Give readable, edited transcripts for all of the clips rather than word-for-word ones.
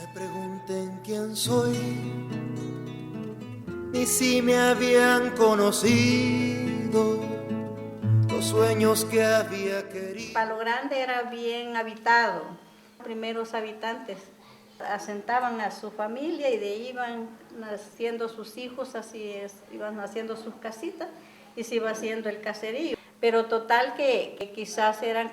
Me pregunten quién soy, ni si me habían conocido, los sueños que había querido. Palo Grande era bien habitado. Los primeros habitantes asentaban a su familia y de ahí iban naciendo sus hijos, iban haciendo sus casitas y se iba haciendo el caserío. Pero total que quizás eran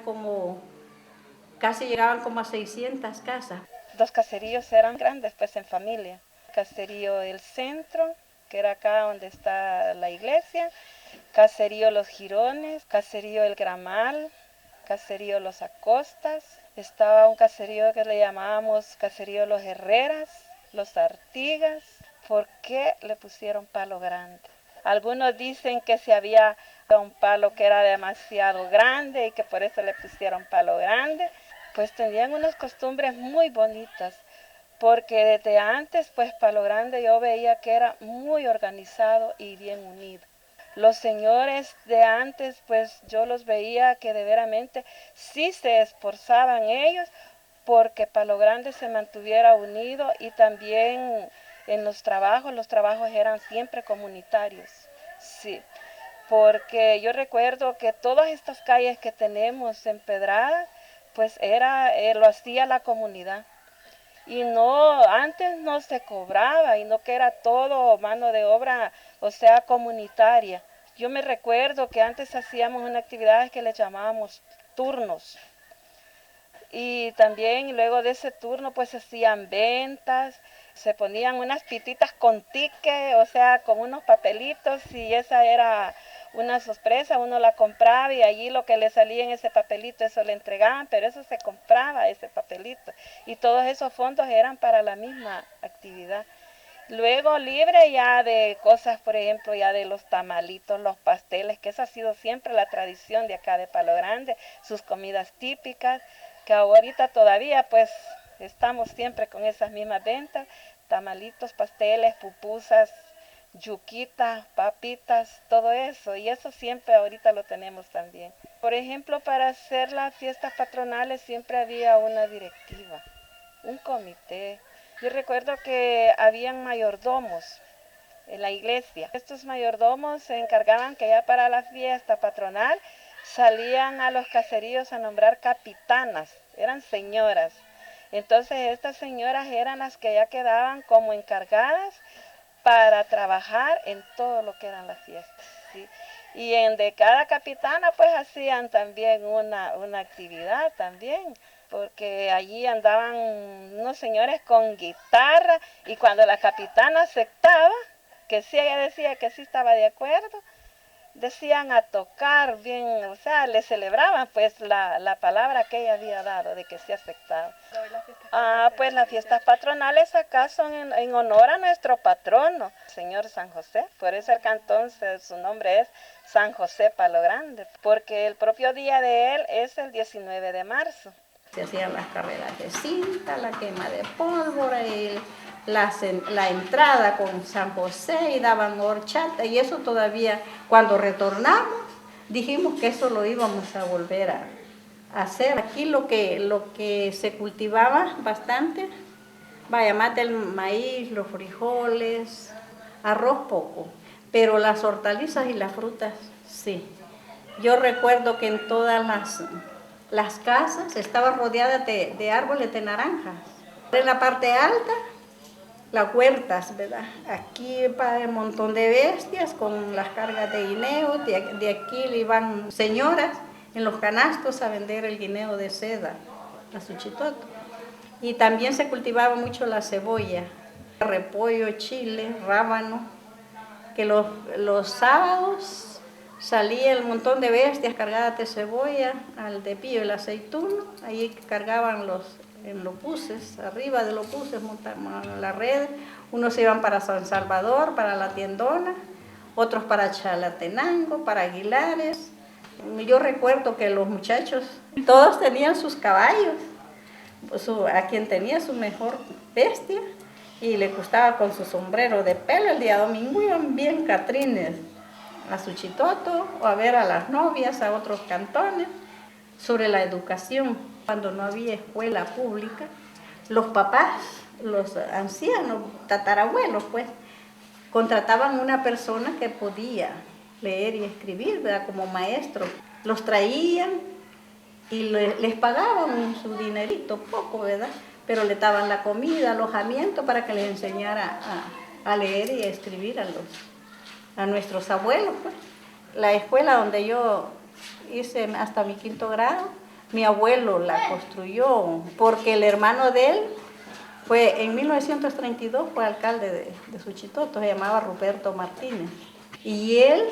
casi llegaban como a 600 casas. Los caseríos eran grandes, pues en familia. Caserío El Centro, que era acá donde está la iglesia, caserío Los Girones, caserío El Gramal, caserío Los Acostas. Estaba un caserío que le llamábamos caserío Los Herreras, Los Artigas. ¿Por qué le pusieron Palo Grande? Algunos dicen que si había un palo que era demasiado grande y que por eso le pusieron Palo Grande. Pues tenían unas costumbres muy bonitas, porque desde antes, pues Palo Grande yo veía que era muy organizado y bien unido. Los señores de antes, pues yo los veía que de veramente sí se esforzaban ellos porque Palo Grande se mantuviera unido y también en los trabajos eran siempre comunitarios, sí. Porque yo recuerdo que todas estas calles que tenemos empedradas, pues lo hacía la comunidad. Y no, antes no se cobraba, y no que era todo mano de obra, o sea, comunitaria. Yo me recuerdo que antes hacíamos una actividad que le llamábamos turnos. Y también luego de ese turno pues se hacían ventas, se ponían unas pititas con ticket, o sea, con unos papelitos, y esa era una sorpresa, uno la compraba y allí lo que le salía en ese papelito, eso le entregaban, pero eso se compraba, ese papelito, y todos esos fondos eran para la misma actividad. Luego libre ya de cosas, por ejemplo, ya de los tamalitos, los pasteles, que esa ha sido siempre la tradición de acá de Palo Grande, sus comidas típicas, que ahorita todavía pues estamos siempre con esas mismas ventas, tamalitos, pasteles, pupusas, yuquitas, papitas, todo eso, y eso siempre ahorita lo tenemos también. Por ejemplo, para hacer las fiestas patronales siempre había una directiva, un comité. Yo recuerdo que habían mayordomos en la iglesia. Estos mayordomos se encargaban que ya para la fiesta patronal salían a los caseríos a nombrar capitanas, eran señoras. Entonces estas señoras eran las que ya quedaban como encargadas para trabajar en todo lo que eran las fiestas, ¿sí? Y de cada capitana pues hacían también una actividad también, porque allí andaban unos señores con guitarra y cuando la capitana aceptaba, que sí, ella decía que sí estaba de acuerdo, decían a tocar bien, o sea, le celebraban pues la palabra que ella había dado de que sí aceptaba. Pues las fiestas patronales acá son en honor a nuestro patrono, señor San José, por eso el cantón, su nombre es San José Palo Grande, porque el propio día de él es el 19 de marzo. Se hacían las carreras de cinta, la quema de pólvora y la entrada con San José y daban horchata, y eso todavía cuando retornamos dijimos que eso lo íbamos a volver a hacer. Aquí lo que se cultivaba bastante, vaya, más del maíz, los frijoles, arroz poco, pero las hortalizas y las frutas sí. Yo recuerdo que en todas las casas estaban rodeadas de árboles de naranjas. En la parte alta, las huertas, ¿verdad? Aquí va un montón de bestias con las cargas de guineo. De aquí le iban señoras en los canastos a vender el guineo de seda a Suchitoto. Y también se cultivaba mucho la cebolla, repollo, chile, rábano, que los sábados salía el montón de bestias cargadas de cebolla al de pillo y el aceituno. Ahí cargaban en los buses, arriba de los buses montaban la red. Unos iban para San Salvador, para la Tiendona, otros para Chalatenango, para Aguilares. Yo recuerdo que los muchachos, todos tenían sus caballos, pues a quien tenía su mejor bestia y le gustaba con su sombrero de pelo. El día domingo iban bien catrines a Suchitoto o a ver a las novias a otros cantones. Sobre la educación, cuando no había escuela pública, los papás los ancianos, tatarabuelos, pues, contrataban una persona que podía leer y escribir, ¿verdad? Como maestro. Los traían y les pagaban su dinerito, poco, ¿verdad? Pero le daban la comida, alojamiento para que les enseñara a leer y a escribir a nuestros abuelos, pues. La escuela donde yo hice hasta mi 5.º grado, mi abuelo la construyó porque el hermano de él fue en 1932 fue alcalde de Suchitoto, se llamaba Ruperto Martínez. Y él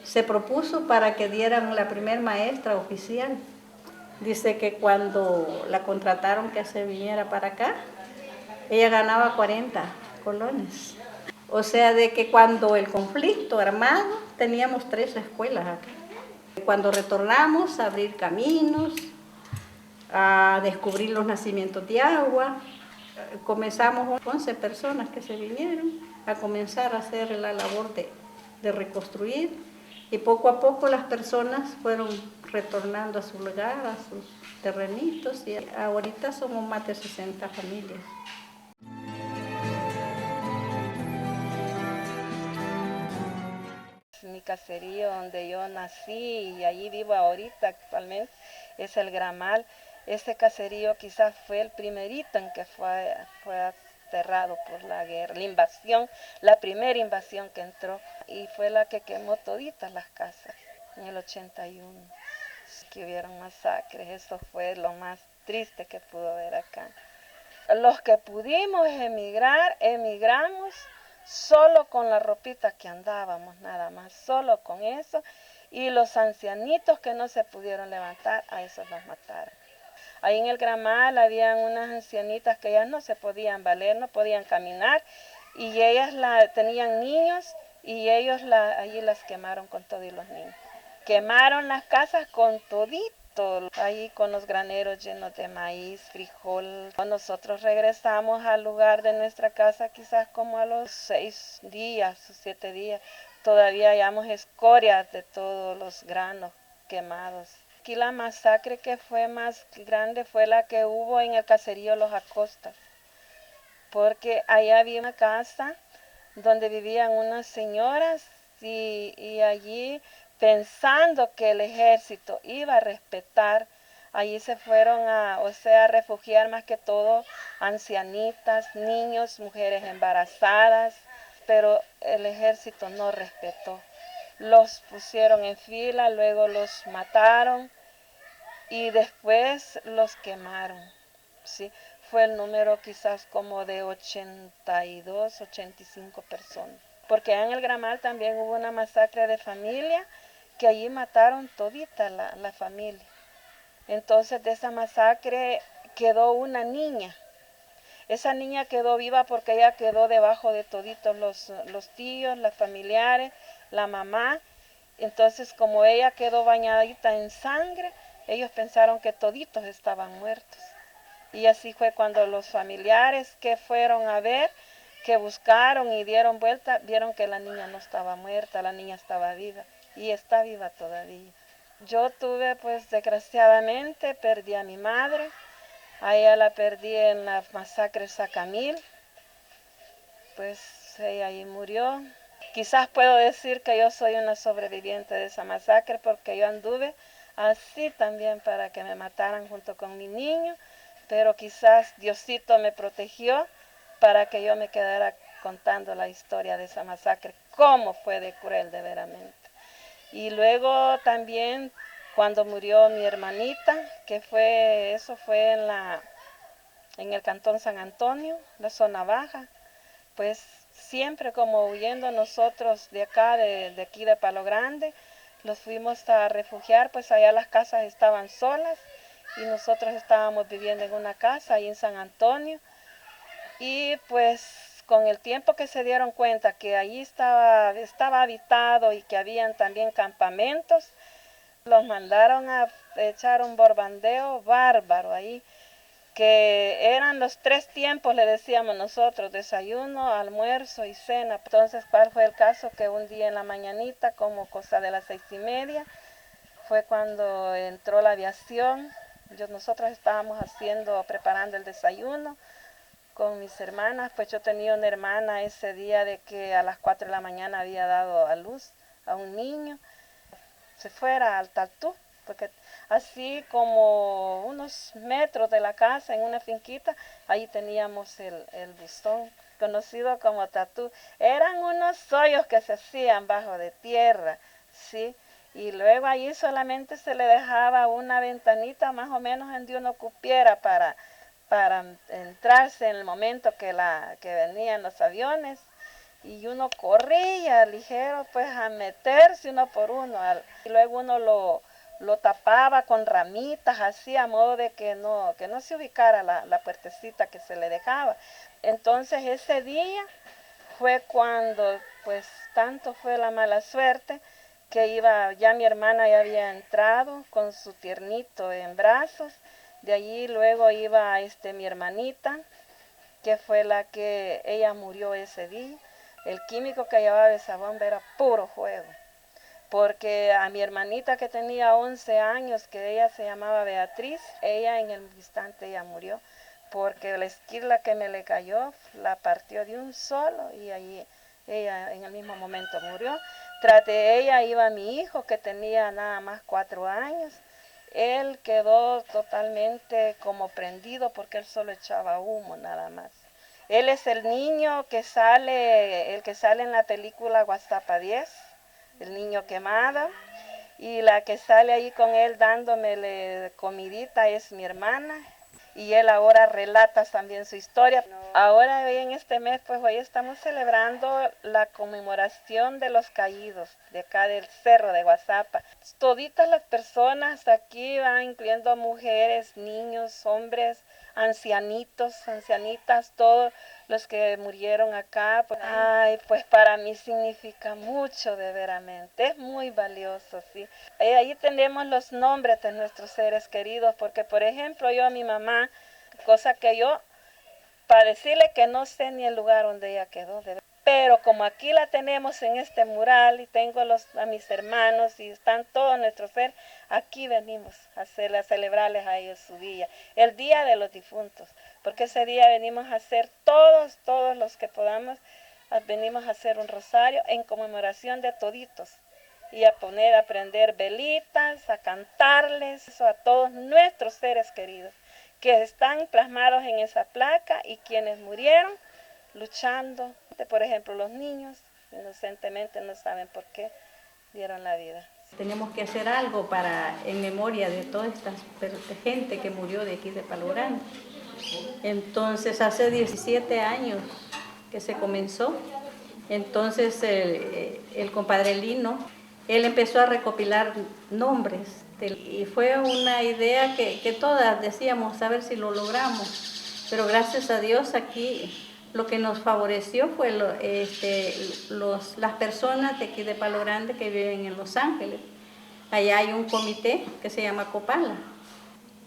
se propuso para que dieran la primer maestra oficial. Dice que cuando la contrataron que se viniera para acá, ella ganaba 40 colones. O sea, de que cuando el conflicto armado teníamos 3 escuelas acá. Cuando retornamos a abrir caminos, a descubrir los nacimientos de agua, comenzamos 11 personas que se vinieron a comenzar a hacer la labor de reconstruir y poco a poco las personas fueron retornando a su lugar, a sus terrenitos y ahorita somos más de 60 familias. Mi caserío donde yo nací y allí vivo ahorita actualmente es el Gramal. Este caserío quizás fue el primerito en que fue aterrado por la guerra, la invasión, la primera invasión que entró y fue la que quemó toditas las casas en el 81. Que hubieron masacres, eso fue lo más triste que pudo haber acá. Los que pudimos emigrar, emigramos solo con la ropita que andábamos, nada más, solo con eso. Y los ancianitos que no se pudieron levantar, a esos los mataron. Ahí en el Gramal habían unas ancianitas que ellas no se podían valer, no podían caminar, y ellas tenían niños, y ellos allí las quemaron con todos los niños. Quemaron las casas con todito. Ahí con los graneros llenos de maíz, frijol. Nosotros regresamos al lugar de nuestra casa quizás como a los 6 días o 7 días. Todavía hallamos escorias de todos los granos quemados. Aquí la masacre que fue más grande fue la que hubo en el caserío Los Acostas, porque allá había una casa donde vivían unas señoras y allí, pensando que el ejército iba a respetar, allí se fueron a refugiar más que todo ancianitas, niños, mujeres embarazadas, pero el ejército no respetó. Los pusieron en fila, luego los mataron y después los quemaron, ¿sí? Fue el número quizás como de 82, 85 personas. Porque en el Gramal también hubo una masacre de familia, que allí mataron todita la familia. Entonces de esa masacre quedó una niña. Esa niña quedó viva porque ella quedó debajo de toditos los tíos, las familiares, la mamá. Entonces como ella quedó bañadita en sangre, ellos pensaron que toditos estaban muertos. Y así fue cuando los familiares que fueron a ver, que buscaron y dieron vuelta, vieron que la niña no estaba muerta, la niña estaba viva y está viva todavía. Yo tuve, pues desgraciadamente, perdí a mi madre, a ella la perdí en la masacre Sacamil, pues ella ahí murió. Quizás puedo decir que yo soy una sobreviviente de esa masacre porque yo anduve así también para que me mataran junto con mi niño, pero quizás Diosito me protegió para que yo me quedara contando la historia de esa masacre, cómo fue de cruel de veramente. Y luego también cuando murió mi hermanita, eso fue en el Cantón San Antonio, la zona baja, pues siempre como huyendo nosotros de acá, de aquí de Palo Grande, los fuimos a refugiar, pues allá las casas estaban solas y nosotros estábamos viviendo en una casa ahí en San Antonio. Y pues con el tiempo que se dieron cuenta que allí estaba habitado y que habían también campamentos, los mandaron a echar un borbandeo bárbaro ahí, que eran los 3 tiempos, le decíamos nosotros, desayuno, almuerzo y cena. Entonces, ¿cuál fue el caso? Que un día en la mañanita, como cosa de las 6:30, fue cuando entró la aviación. Nosotros estábamos preparando el desayuno, con mis hermanas, pues yo tenía una hermana ese día de que a las 4 de la mañana había dado a luz a un niño. Se fuera al Tatú, porque así como unos metros de la casa, en una finquita, ahí teníamos el buzón, conocido como Tatú. Eran unos hoyos que se hacían bajo de tierra, ¿sí? Y luego allí solamente se le dejaba una ventanita más o menos en donde uno cupiera para entrarse en el momento que venían los aviones. Y uno corría ligero pues a meterse uno por uno. Y luego uno lo tapaba con ramitas así a modo de que no se ubicara la puertecita que se le dejaba. Entonces ese día fue cuando pues tanto fue la mala suerte que ya mi hermana ya había entrado con su tiernito en brazos. De allí luego iba mi hermanita, que fue la que ella murió ese día. El químico que llevaba esa bomba era puro fuego. Porque a mi hermanita que tenía 11 años, que ella se llamaba Beatriz, ella en el instante ella murió. Porque la esquirla que me le cayó la partió de un solo y allí ella en el mismo momento murió. Tras de ella iba mi hijo que tenía nada más 4 años. Él quedó totalmente como prendido porque él solo echaba humo nada más. Él es el niño el que sale en la película Guastapa 10, el niño quemado. Y la que sale ahí con él dándome comidita es mi hermana. Y él ahora relata también su historia. Ahora en este mes, pues hoy estamos celebrando la conmemoración de los caídos de acá del Cerro de Guastapa. Toditas las personas aquí van incluyendo mujeres, niños, hombres, ancianitos, ancianitas, todos los que murieron acá. Pues para mí significa mucho de veramente, es muy valioso, ¿sí? Ahí tenemos los nombres de nuestros seres queridos, porque por ejemplo yo a mi mamá, cosa que yo, para decirle que no sé ni el lugar donde ella quedó, pero como aquí la tenemos en este mural y tengo a mis hermanos y están todos nuestros seres, aquí venimos a celebrarles a ellos su día, el día de los difuntos, porque ese día venimos a hacer todos los que podamos, venimos a hacer un rosario en conmemoración de toditos y a prender velitas, a cantarles eso a todos nuestros seres queridos que están plasmados en esa placa y quienes murieron luchando. Por ejemplo, los niños inocentemente no saben por qué dieron la vida. Tenemos que hacer algo en memoria de toda esta gente que murió de aquí de Palo Grande. Entonces, hace 17 años que se comenzó. Entonces, el compadre Lino, él empezó a recopilar nombres. Y fue una idea que todas decíamos, a ver si lo logramos. Pero gracias a Dios aquí lo que nos favoreció fue las personas de aquí de Palo Grande que viven en Los Ángeles. Allá hay un comité que se llama Copala.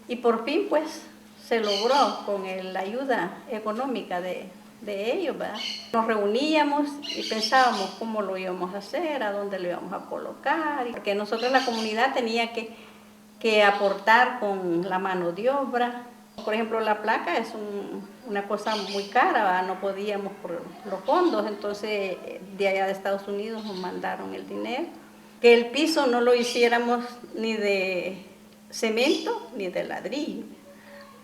Y por fin pues se logró con la ayuda económica de ellos, ¿verdad? Nos reuníamos y pensábamos cómo lo íbamos a hacer, a dónde lo íbamos a colocar. Porque nosotros la comunidad tenía que aportar con la mano de obra. Por ejemplo, la placa es una cosa muy cara, ¿verdad? No podíamos por los fondos, entonces de allá de Estados Unidos nos mandaron el dinero. Que el piso no lo hiciéramos ni de cemento ni de ladrillo,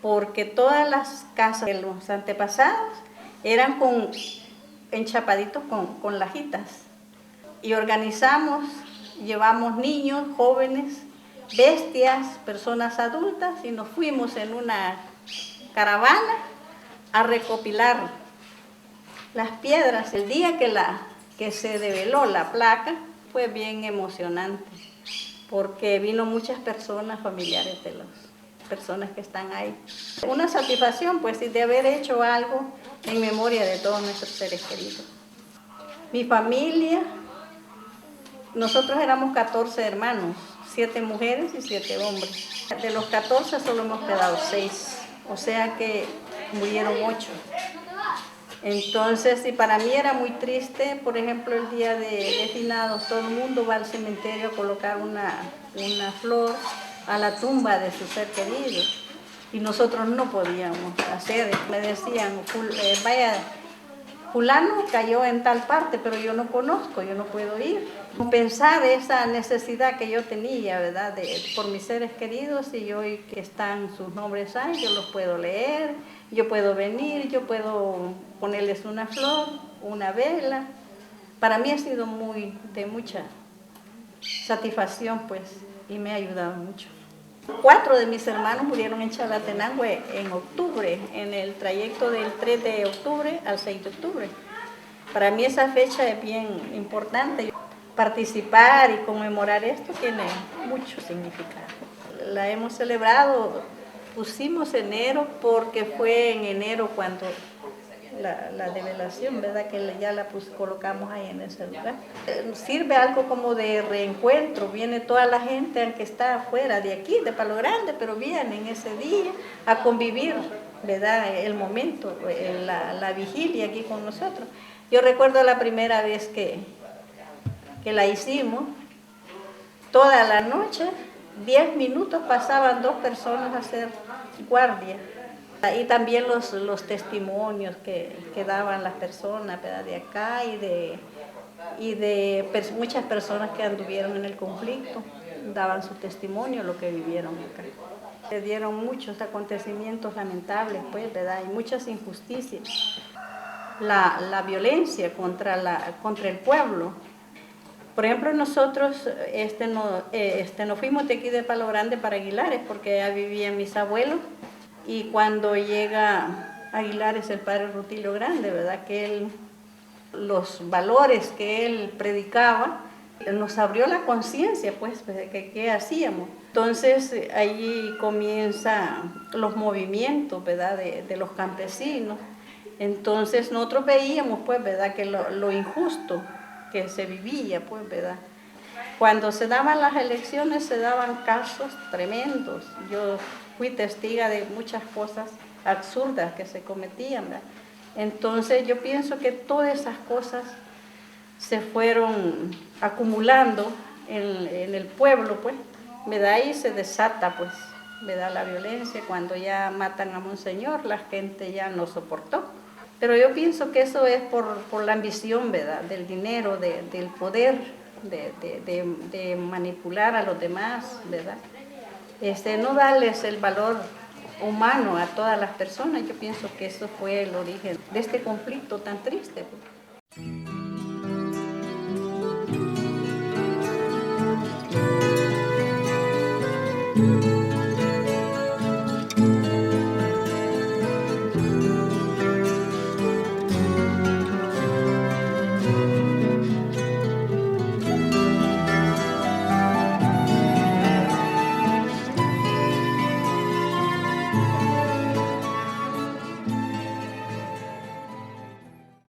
porque todas las casas de los antepasados eran enchapaditos con lajitas. Y organizamos, llevamos niños, jóvenes, bestias, personas adultas y nos fuimos en una caravana a recopilar las piedras. El día que se develó la placa fue bien emocionante porque vino muchas personas, familiares de las personas que están ahí. Una satisfacción pues de haber hecho algo en memoria de todos nuestros seres queridos. Mi familia, nosotros éramos 14 hermanos, 7 mujeres y 7 hombres. De los 14 solo hemos quedado 6, o sea que murieron 8. Entonces, y para mí era muy triste, por ejemplo, el día de finados, todo el mundo va al cementerio a colocar una flor a la tumba de su ser querido. y nosotros no podíamos hacer. Me decían, vaya, fulano cayó en tal parte, pero yo no conozco, yo no puedo ir. Pensar esa necesidad que yo tenía, ¿verdad? Por mis seres queridos, y hoy que están sus nombres ahí, yo los puedo leer, yo puedo venir, yo puedo ponerles una flor, una vela. Para mí ha sido de mucha satisfacción, pues, y me ha ayudado mucho. 4 de mis hermanos murieron en Chalatenango en octubre, en el trayecto del 3 de octubre al 6 de octubre. Para mí esa fecha es bien importante. Participar y conmemorar esto tiene mucho significado. La hemos celebrado, pusimos enero porque fue en enero cuando la develación, ¿verdad? Que ya la colocamos ahí en ese lugar. Sirve algo como de reencuentro, viene toda la gente, aunque está afuera de aquí, de Palo Grande, pero vienen ese día a convivir, ¿verdad? El momento, la vigilia aquí con nosotros. Yo recuerdo la primera vez que la hicimos, toda la noche, 10 minutos pasaban 2 personas a hacer guardia. Y también los testimonios que daban las personas, ¿verdad? De acá y de muchas personas que anduvieron en el conflicto, daban su testimonio, lo que vivieron acá. Se dieron muchos acontecimientos lamentables, pues, ¿verdad? Y muchas injusticias. La violencia contra el pueblo. Por ejemplo, nosotros nos fuimos de aquí de Palo Grande para Aguilares, porque allá vivían mis abuelos. Y cuando llega Aguilares, el padre Rutilio Grande, ¿verdad? Que los valores que él predicaba, nos abrió la conciencia, pues, de qué hacíamos. Entonces, allí comienzan los movimientos, ¿verdad? De los campesinos. Entonces, nosotros veíamos, pues, ¿verdad? Que lo injusto que se vivía, pues, ¿verdad? Cuando se daban las elecciones, se daban casos tremendos. Yo fui testiga de muchas cosas absurdas que se cometían, ¿verdad? Entonces yo pienso que todas esas cosas se fueron acumulando en el pueblo, pues, ¿verdad? Y se desata, pues, ¿verdad? La violencia. Cuando ya matan a Monseñor, la gente ya no soportó. Pero yo pienso que eso es por la ambición, ¿verdad? Del dinero, del poder, de manipular a los demás, ¿verdad? No darles el valor humano a todas las personas. Yo pienso que eso fue el origen de este conflicto tan triste.